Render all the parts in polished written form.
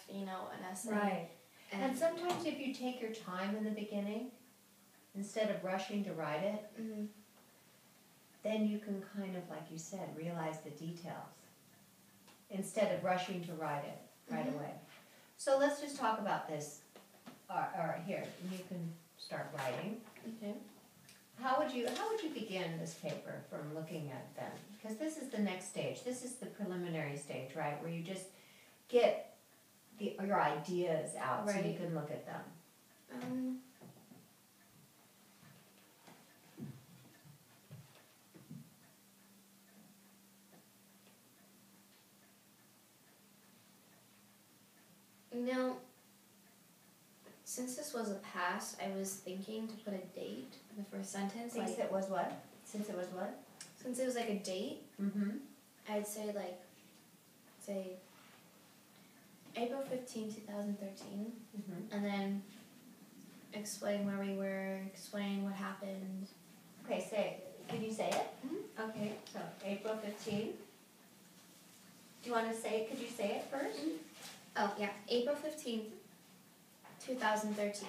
an essay. Right. And sometimes if you take your time in the beginning, instead of rushing to write it, then you can kind of, like you said, realize the details instead of rushing to write it right away. So let's just talk about this. All right, here, you can start writing. Okay. How would you begin this paper from looking at them? Because this is the next stage. This is the preliminary stage, right, where you just get your ideas out so you can look at them. Now, since this was a pass, I was thinking to put a date in the first sentence. Since it was what? Since it was what? Since it was like a date, I'd say April 15, 2013, and then explain where we were, explain what happened. Okay, can you say it? Okay, so April 15. Do you want to say it? Could you say it first? Oh, yeah, April 15th, 2013,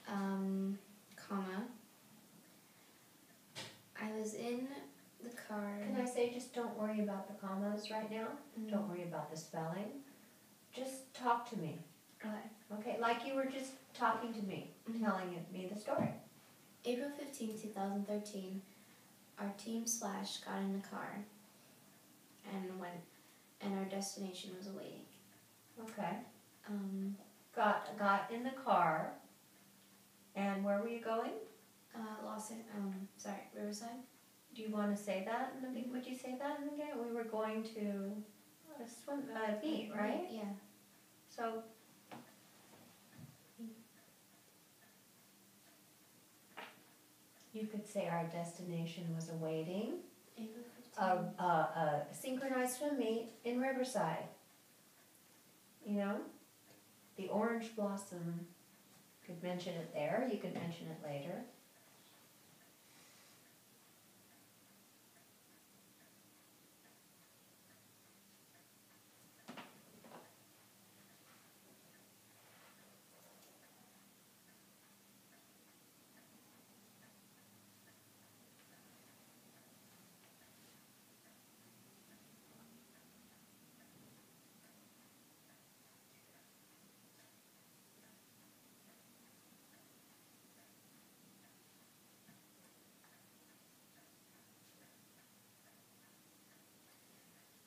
comma, I was in the car. Can I say just don't worry about the commas right now? Don't worry about the spelling. Just talk to me. Okay, like you were just talking to me, telling me the story. April 15th, 2013, our team / got in the car and our destination was awaiting. Okay. Got in the car, and where were you going? Riverside. Do you want to say that? Would you say that again? We were going to a beach, right? Yeah. So, you could say our destination was awaiting a synchronized swim meet in Riverside. You know, the orange blossom, could mention it there, you could mention it later.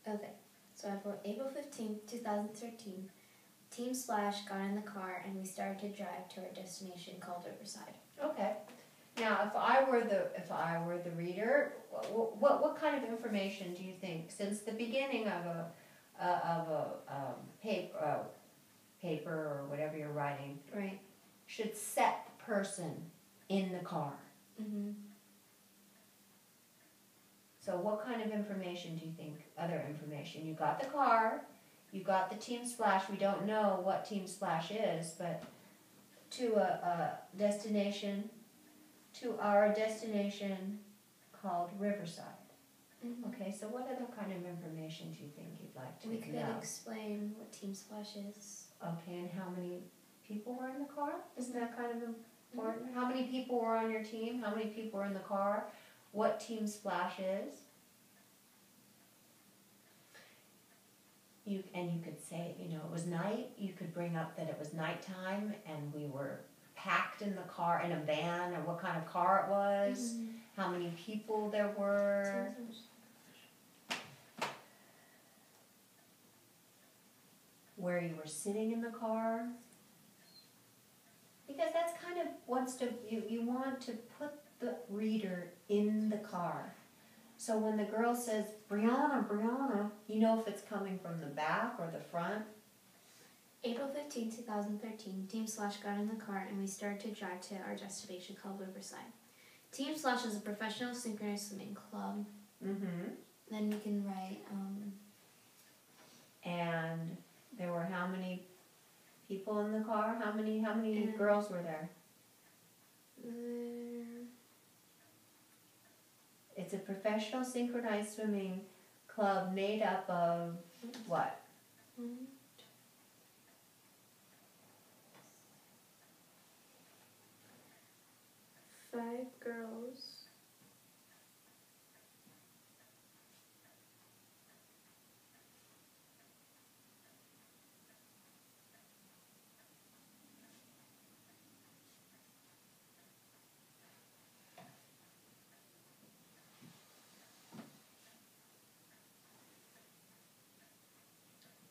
Okay, so I wrote April 15th, 2013, team / got in the car and we started to drive to our destination called Riverside. Okay. Now, if I were the reader, what kind of information do you think, since the beginning of a paper or whatever you're writing, should set the person in the car? So what kind of information do you think, other information? You got the car, you got the team / we don't know what team / is, but to our destination called Riverside. Okay, so what other kind of information do you think you'd like to know? We could explain what team / is. Okay, and how many people were in the car? Isn't that kind of important? How many people were on your team? How many people were in the car? What team / is? You could say, it was night. You could bring up that it was nighttime and we were packed in the car, in a van, or what kind of car it was, how many people there were. Where you were sitting in the car. Because that's kind of you want to put the reader in the car. So when the girl says, Brianna, you know if it's coming from the back or the front. April 15, 2013, team / got in the car and we started to drive to our destination called Riverside. Team / is a professional synchronized swimming club. Then we can write, and there were how many people in the car? How many girls were there? It's a professional synchronized swimming club made up of what? girls.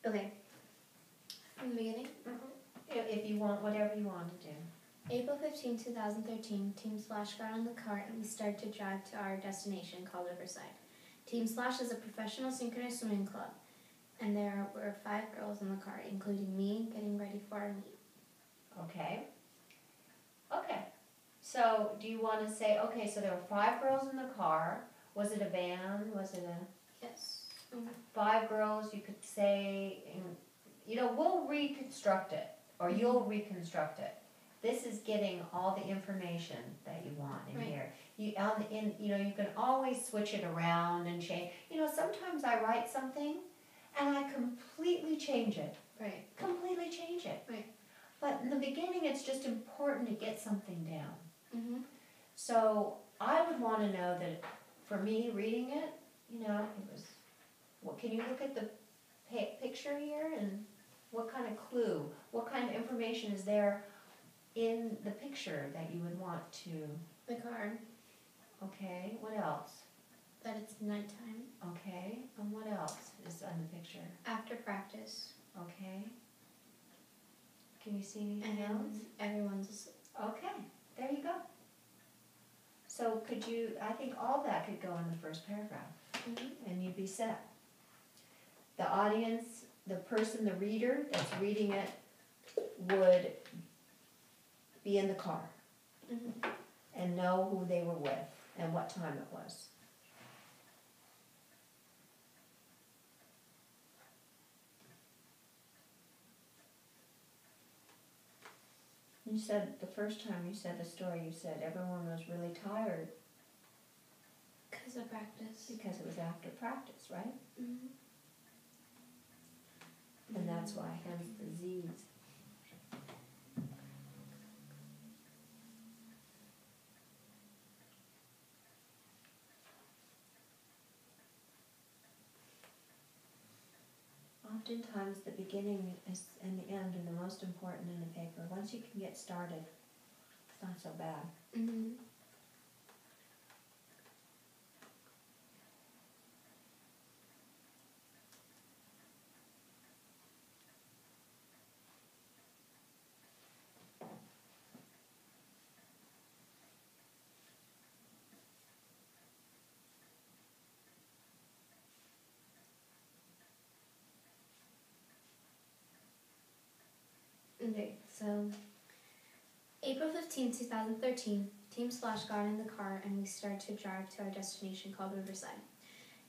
Okay. From the beginning? If you want, whatever you want to do. April 15, 2013, Team Splash got on the cart and we started to drive to our destination called Riverside. Team Splash is a professional synchronous swimming club, and there were 5 girls in the cart, including me, getting ready for our meet. Okay. Okay. So, do you want to say, okay, so there were 5 girls in the car. Was it a van? Was it a... Yes. 5 girls, you could say, we'll reconstruct it, or you'll reconstruct it. This is getting all the information that you want in here. You can always switch it around and change. Sometimes I write something and I completely change it. Right. Completely change it. Right. But in the beginning, it's just important to get something down. Mm-hmm. So I would want to know that for me reading it, it was. What can you look at the picture here and what kind of clue, what kind of information is there in the picture that you would want to? The car. Okay, what else? That it's nighttime. Okay, and what else is on the picture? After practice. Okay. Can you see anything else? Everyone's asleep. Okay, there you go. So I think all that could go in the first paragraph, and you'd be set. The audience, the person, the reader that's reading it would be in the car and know who they were with and what time it was. You said the first time you said the story, you said everyone was really tired. Because of practice. Because it was after practice, right? Mm-hmm. And that's why, hence the Z's. Oftentimes the beginning is and the end are the most important in a paper. Once you can get started, it's not so bad. Mm-hmm. Okay, so April 15, 2013, Team Splash got in the car and we started to drive to our destination called Riverside.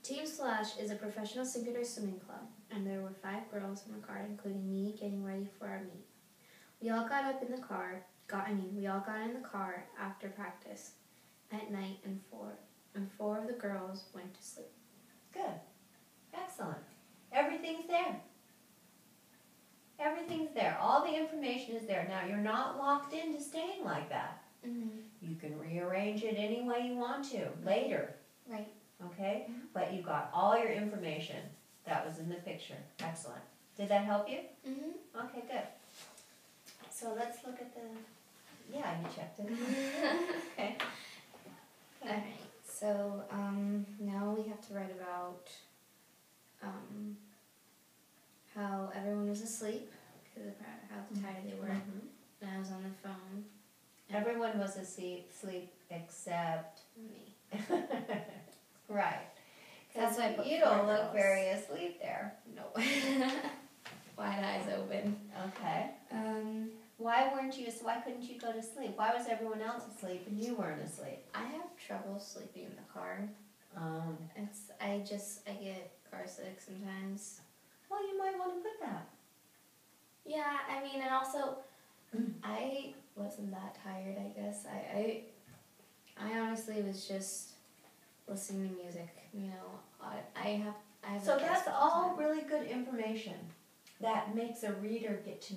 Team Splash is a professional synchronous swimming club, and there were 5 girls in the car, including me, getting ready for our meet. We all got in the car after practice at night, and four of the girls went to sleep. Good. Excellent. Everything's there. Everything's there. All the information is there. Now, you're not locked into staying like that. Mm-hmm. You can rearrange it any way you want to later. Right. Okay? Mm-hmm. But you got all your information that was in the picture. Excellent. Did that help you? Mm-hmm. Okay, good. So let's look at the... Yeah, you checked it. Okay. All right. So now we have to write about how everyone was asleep because of how tired they were. Mm-hmm. And I was on the phone. Everyone was asleep except me. Right. That's why you don't look very asleep there. No. Wide eyes open. Okay. Why couldn't you go to sleep? Why was everyone else asleep and you weren't asleep? I have trouble sleeping in the car. I get car sick sometimes. Well, you might want to put that. Yeah, I mean, and also, I wasn't that tired, I guess. I honestly was just listening to music, I have So that's all really good information that makes a reader get to